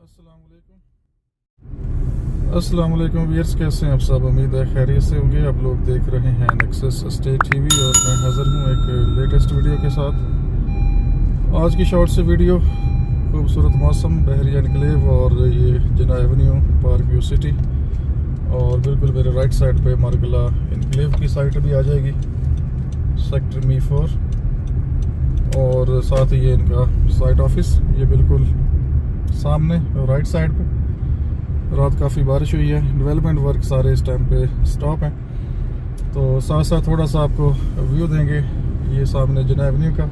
अस्सलाम वालेकुम व्यूअर्स, कैसे हैं आप सब। उम्मीद है खैरियत से होंगे। आप लोग देख रहे हैं नेक्सस स्टेट टीवी और मैं हाज़िर हूँ एक लेटेस्ट वीडियो के साथ। आज की शॉर्ट से वीडियो खूबसूरत मौसम, बहरिया एनक्लेव और ये जिना एवेन्यू, पार्क व्यू सिटी और बिल्कुल मेरे राइट साइड पे मार्गला एनक्लेव की साइट भी आ जाएगी, सेक्टर मी4 और साथ ही ये इनका साइट ऑफिस ये बिल्कुल सामने राइट साइड पे। रात काफ़ी बारिश हुई है, डेवलपमेंट वर्क सारे इस टाइम पे स्टॉप हैं, तो साथ साथ थोड़ा सा आपको व्यू देंगे ये सामने जिना एवेन्यू का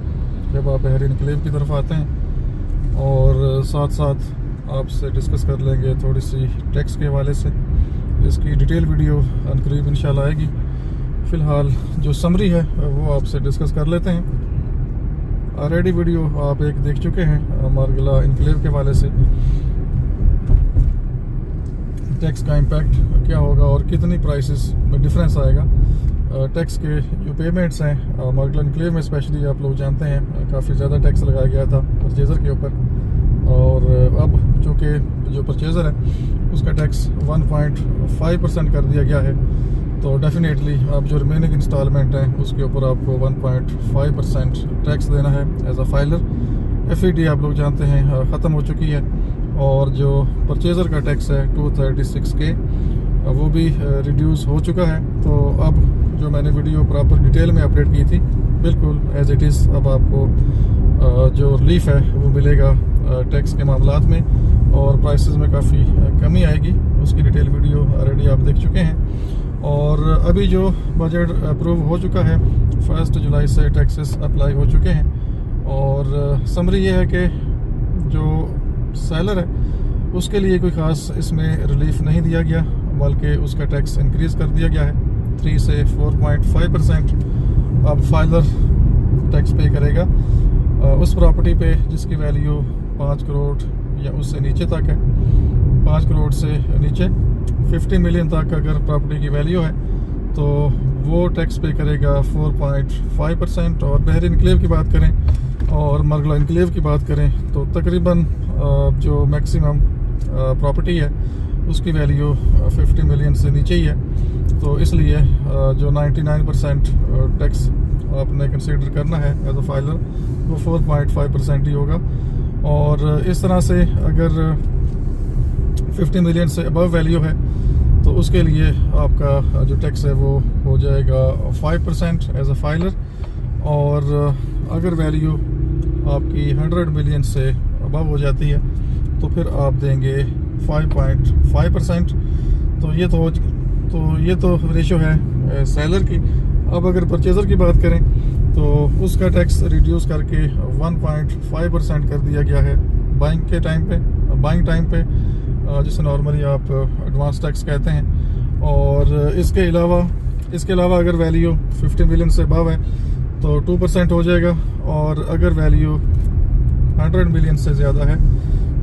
जब आप बहरिया एनक्लेव की तरफ आते हैं, और साथ साथ आपसे डिस्कस कर लेंगे थोड़ी सी टैक्स के हवाले से। इसकी डिटेल वीडियो अनकरीब इंशाल्लाह आएगी। फ़िलहाल जो समरी है वो आपसे डिस्कस कर लेते हैं। ऑलरेडी वीडियो आप एक देख चुके हैं मार्गला एनक्लेव के हवाले से, टैक्स का इम्पैक्ट क्या होगा और कितनी प्राइसेस में डिफरेंस आएगा। टैक्स के जो पेमेंट्स हैं मार्गला एनक्लेव में स्पेशली आप लोग जानते हैं काफ़ी ज़्यादा टैक्स लगाया गया था परचेज़र के ऊपर, और अब चूँकि जो परचेज़र है उसका टैक्स 1.5% कर दिया गया है, तो डेफिनेटली आप जो रिमेनिंग इंस्टॉलमेंट हैं उसके ऊपर आपको 1.5% टैक्स देना है एज अ फाइलर। FET आप लोग जानते हैं ख़त्म हो चुकी है, और जो परचेज़र का टैक्स है 236K वो भी रिड्यूस हो चुका है। तो अब जो मैंने वीडियो प्रॉपर डिटेल में अपडेट की थी बिल्कुल एज इट इज़, अब आपको जो रिलीफ है वो मिलेगा टैक्स के मामलात में, और प्राइसेस में काफ़ी कमी आएगी। उसकी डिटेल वीडियो ऑलरेडी आप देख चुके हैं। और अभी जो बजट अप्रूव हो चुका है 1 जुलाई से टैक्सेस अप्लाई हो चुके हैं, और समरी ये है कि जो सेलर है उसके लिए कोई ख़ास इसमें रिलीफ नहीं दिया गया, बल्कि उसका टैक्स इंक्रीज़ कर दिया गया है 3 से 4.5%। अब फाइलर टैक्स पे करेगा उस प्रॉपर्टी पे जिसकी वैल्यू 5 करोड़ या उससे नीचे तक है। 5 करोड़ से नीचे 50 मिलियन तक अगर प्रॉपर्टी की वैल्यू है तो वो टैक्स पे करेगा 4.5%। और बहरिया एनक्लेव की बात करें और मार्गला एनक्लेव की बात करें तो तकरीबन जो मैक्सिमम प्रॉपर्टी है उसकी वैल्यू 50 मिलियन से नीचे ही है, तो इसलिए जो 99% टैक्स आपने कंसीडर करना है एज अ फाइलर वो 4.5% ही होगा। और इस तरह से अगर 50 मिलियन से अबव वैल्यू है तो उसके लिए आपका जो टैक्स है वो हो जाएगा 5% एज अ फाइलर, और अगर वैल्यू आपकी 100 मिलियन से अबव हो जाती है तो फिर आप देंगे 5.5%। तो ये तो रेशो है सेलर की। अब अगर परचेज़र की बात करें तो उसका टैक्स रिड्यूस करके 1.5% कर दिया गया है बाइंग टाइम पे जिसे नॉर्मली आप एडवांस टैक्स कहते हैं। और इसके अलावा अगर वैल्यू 50 मिलियन से अबव है तो 2% हो जाएगा, और अगर वैल्यू 100 मिलियन से ज़्यादा है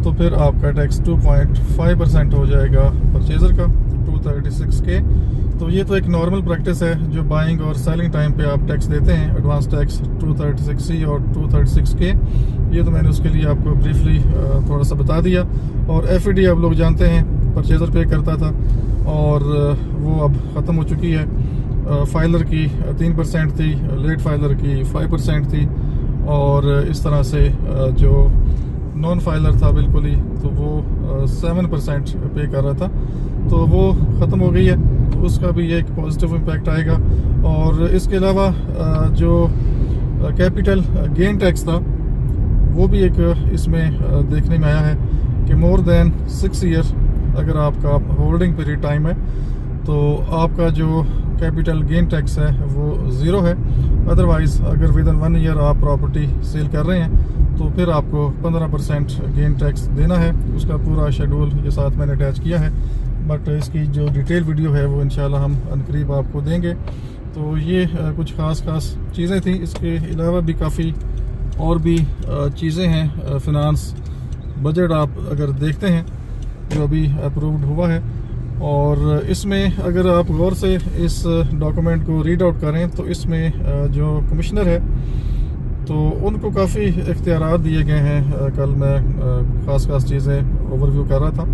तो फिर आपका टैक्स 2.5% हो जाएगा परचेज़र का 236K। तो ये तो एक नॉर्मल प्रैक्टिस है जो बाइंग और सेलिंग टाइम पे आप टैक्स देते हैं, एडवांस टैक्स 236C और 236K। ये तो मैंने उसके लिए आपको ब्रीफली थोड़ा सा बता दिया। और FET आप लोग जानते हैं परचेज़र पे करता था और वो अब ख़त्म हो चुकी है। फाइलर की 3% थी, लेट फाइलर की 5% थी, और इस तरह से जो नॉन फाइलर था बिल्कुल ही तो वो 7% पे कर रहा था, तो वो ख़त्म हो गई है, तो उसका भी एक पॉजिटिव इम्पैक्ट आएगा। और इसके अलावा जो कैपिटल गेन टैक्स था वो भी एक इसमें देखने में आया है कि मोर देन 6 ईयर अगर आपका होल्डिंग पीरियड टाइम है तो आपका जो कैपिटल गेन टैक्स है वो 0 है। अदरवाइज़ अगर विद इन 1 ईयर आप प्रॉपर्टी सेल कर रहे हैं तो फिर आपको 15% गेन टैक्स देना है। उसका पूरा शेड्यूल ये साथ मैंने अटैच किया है, बट इसकी जो डिटेल वीडियो है वो इंशाल्लाह हम अनकरीब आपको देंगे। तो ये कुछ ख़ास चीज़ें थी। इसके अलावा भी काफ़ी और भी चीज़ें हैं। फिनांस बजट आप अगर देखते हैं जो अभी अप्रूव्ड हुआ है, और इसमें अगर आप गौर से इस डॉक्यूमेंट को रीड आउट करें तो इसमें जो कमिश्नर है तो उनको काफ़ी इख्तियारात दिए गए हैं। कल मैं ख़ास चीज़ें ओवरव्यू कर रहा था,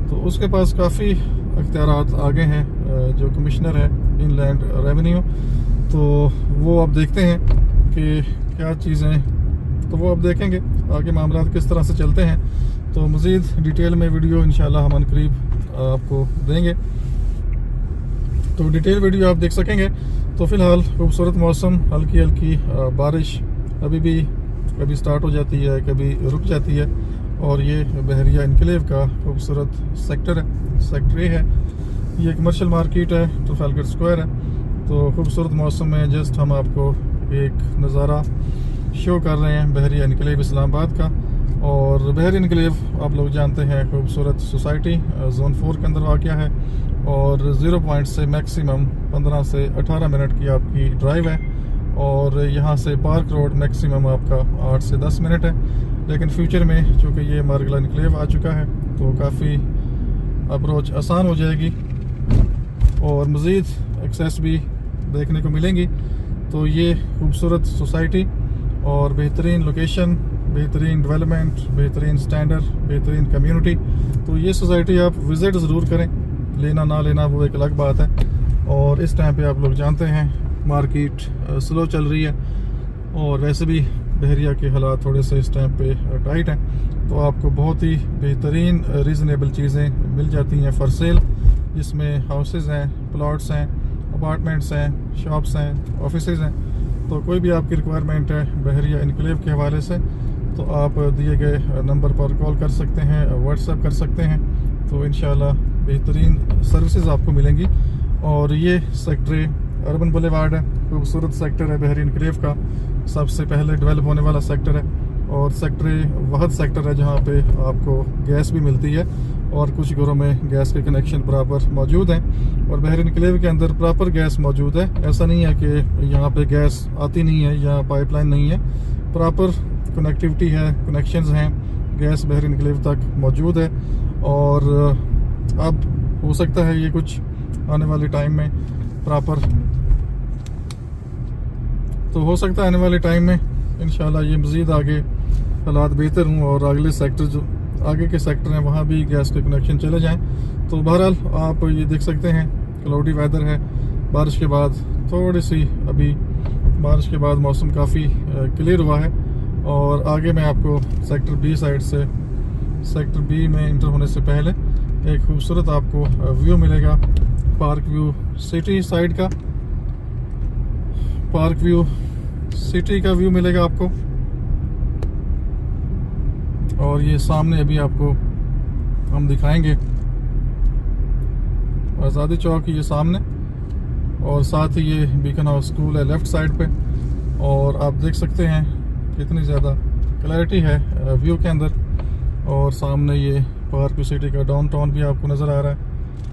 तो उसके पास काफ़ी इख्तियारात आगे हैं। जो कमिश्नर है इनलैंड रेवेन्यू, तो वो अब देखते हैं कि क्या चीज़ें, तो वो अब देखेंगे आगे मामला किस तरह से चलते हैं। तो मज़ीद डिटेल में वीडियो इंशाल्लाह हम करीब आपको देंगे, तो डिटेल वीडियो आप देख सकेंगे। तो फ़िलहाल खूबसूरत मौसम, हल्की हल्की बारिश अभी भी कभी स्टार्ट हो जाती है, कभी रुक जाती है। और ये बहरिया इनक्लेव का खूबसूरत सेक्टर है, सेक्टर ए है। ये कमर्शियल मार्केट है, ट्रफालगर स्क्वायर है। तो खूबसूरत मौसम में जस्ट हम आपको एक नज़ारा शो कर रहे हैं बहरिया इनक्लेव इस्लामाबाद का। और बहरिया इनक्लेव आप लोग जानते हैं खूबसूरत सोसाइटी, जोन 4 के अंदर वाक़या है। और 0 पॉइंट से मैक्सिमम 15 से 18 मिनट की आपकी ड्राइव है। और यहाँ से पार्क रोड मैक्सिमम आपका 8 से 10 मिनट है। लेकिन फ्यूचर में चूँकि ये मार्गला इनक्लेव आ चुका है, तो काफ़ी अप्रोच आसान हो जाएगी और मज़ीद एक्सेस भी देखने को मिलेंगी। तो ये खूबसूरत सोसाइटी और बेहतरीन लोकेशन, बेहतरीन डेवलपमेंट, बेहतरीन स्टैंडर्ड, बेहतरीन कम्युनिटी। तो ये सोसाइटी आप विज़िट ज़रूर करें, लेना ना लेना वो एक अलग बात है। और इस टाइम पे आप लोग जानते हैं मार्केट स्लो चल रही है, और वैसे भी बहरिया के हालात थोड़े से इस टाइम पे टाइट हैं। तो आपको बहुत ही बेहतरीन रीज़नेबल चीज़ें मिल जाती हैं फॉर सेल, जिसमें हाउसेस हैं, प्लॉट्स हैं, अपार्टमेंट्स हैं, शॉप्स हैं, ऑफिसेज हैं। तो कोई भी आपकी रिक्वायरमेंट है बहरिया इनक्लेव के हवाले से, तो आप दिए गए नंबर पर कॉल कर सकते हैं, व्हाट्सएप कर सकते हैं। तो इंशाल्लाह बेहतरीन सर्विसेज आपको मिलेंगी। और ये सेक्टर अर्बन बुलेवार्ड है, खूबसूरत सेक्टर है बहरिया इनक्लेव का, सबसे पहले डेवलप होने वाला सेक्टर है। और सेक्टर वहद सेक्टर है जहाँ पे आपको गैस भी मिलती है, और कुछ घरों में गैस के कनेक्शन प्रॉपर मौजूद हैं। और बहरिया इनक्लेव के अंदर प्रॉपर गैस मौजूद है। ऐसा नहीं है कि यहाँ पे गैस आती नहीं है या पाइपलाइन नहीं है, प्रॉपर कनेक्टिविटी है, कनेक्शंस हैं, गैस बहरिया इनक्लेव तक मौजूद है। और अब हो सकता है ये कुछ आने वाले टाइम में प्रॉपर, तो हो सकता है आने वाले टाइम में इंशाल्लाह ये मज़ीद आगे हालात बेहतर हों और अगले सेक्टर जो आगे के सेक्टर हैं वहाँ भी गैस के कनेक्शन चले जाएं। तो बहरहाल आप ये देख सकते हैं क्लाउडी वेदर है, बारिश के बाद थोड़ी सी, अभी बारिश के बाद मौसम काफ़ी क्लियर हुआ है। और आगे मैं आपको सेक्टर बी साइड से, सेक्टर बी में इंटर होने से पहले एक खूबसूरत आपको व्यू मिलेगा, पार्क व्यू सिटी साइड का, पार्क व्यू सिटी का व्यू मिलेगा आपको। और ये सामने अभी आपको हम दिखाएंगे आज़ादी चौक, ये सामने, और साथ ही ये बीकन हाउस स्कूल है लेफ़्ट साइड पे। और आप देख सकते हैं कितनी ज़्यादा क्लैरिटी है व्यू के अंदर। और सामने ये पार्क व्यू सिटी का डाउनटाउन भी आपको नज़र आ रहा है,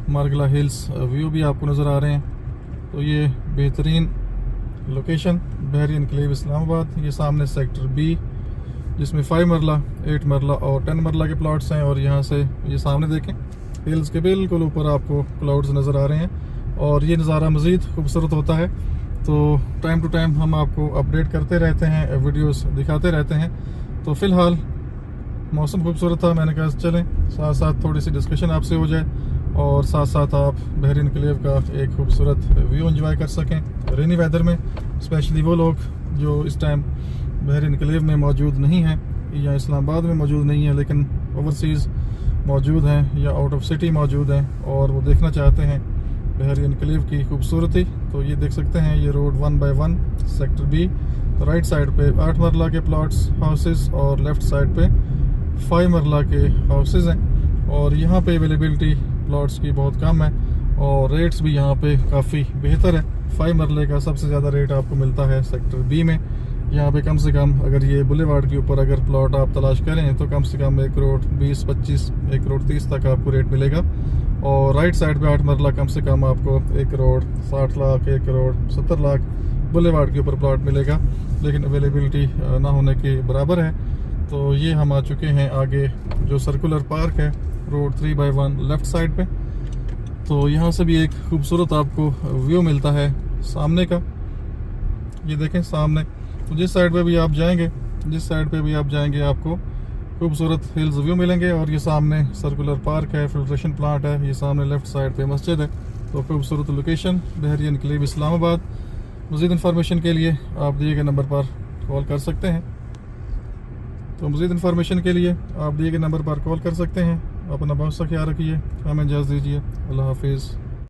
मार्गला हिल्स व्यू भी आपको नज़र आ रहे हैं। तो ये बेहतरीन लोकेशन बहरिया इनक्लेव इस्लामाबाद। ये सामने सेक्टर बी, जिसमें 5 मरला, 8 मरला और 10 मरला के प्लॉट्स हैं। और यहाँ से ये सामने देखें, हिल्स के बिल्कुल ऊपर आपको क्लाउड्स नज़र आ रहे हैं, और ये नज़ारा मज़ीद खूबसूरत होता है। तो टाइम टू टाइम हम आपको अपडेट करते रहते हैं, वीडियोस दिखाते रहते हैं। तो फ़िलहाल मौसम खूबसूरत था, मैंने कहा चलें साथ साथ थोड़ी सी डिस्कशन आपसे हो जाए, और साथ साथ आप बहरिया इनक्लेव का एक खूबसूरत व्यू एंजॉय कर सकें रेनी वेदर में। स्पेशली वो लोग जो इस टाइम बहरिया इनक्लेव में मौजूद नहीं हैं या इस्लामाबाद में मौजूद नहीं है, लेकिन ओवरसीज़ मौजूद हैं या आउट ऑफ सिटी मौजूद हैं, और वो देखना चाहते हैं बहरिया इनक्लेव की खूबसूरती। तो ये देख सकते हैं, ये road 1 by 1 sector B, right side पे 8 मरला के प्लॉट्स हाउसेस और लेफ़्ट साइड पे 5 मरला के हाउसेस हैं। और यहाँ पे अवेलेबिलिटी प्लॉट्स की बहुत कम है, और रेट्स भी यहाँ पे काफ़ी बेहतर है। 5 मरले का सबसे ज़्यादा रेट आपको मिलता है सेक्टर बी में। यहाँ पे कम से कम अगर ये बुलेवार्ड के ऊपर अगर प्लॉट आप तलाश करें तो कम से कम 1 करोड़ 20-25, 1 करोड़ 30 तक आपको रेट मिलेगा। और राइट साइड पे 8 मरला कम से कम आपको 1 करोड़ 60 लाख, 1 करोड़ 70 लाख बुलेवार्ड के ऊपर प्लॉट मिलेगा, लेकिन अवेलेबिलिटी ना होने के बराबर है। तो ये हम आ चुके हैं आगे जो सर्कुलर पार्क है रोड 3 बाय 1 लेफ़्ट साइड पे। तो यहाँ से भी एक खूबसूरत आपको व्यू मिलता है सामने का। ये देखें सामने तो जिस साइड पे भी आप जाएंगे आपको खूबसूरत हिल्स व्यू मिलेंगे। और ये सामने सर्कुलर पार्क है, फिल्ट्रेशन प्लांट है, ये सामने लेफ्ट साइड पे मस्जिद है। तो खूबसूरत लोकेशन, बहरिया एनक्लेव इस्लामाबाद। मज़ीद इन्फॉर्मेशन के लिए आप दिए गए नंबर पर कॉल कर सकते हैं। अपना बहुत सा ख्याल रखिए। हमें इजाज़त दीजिए। अल्लाह हाफिज़।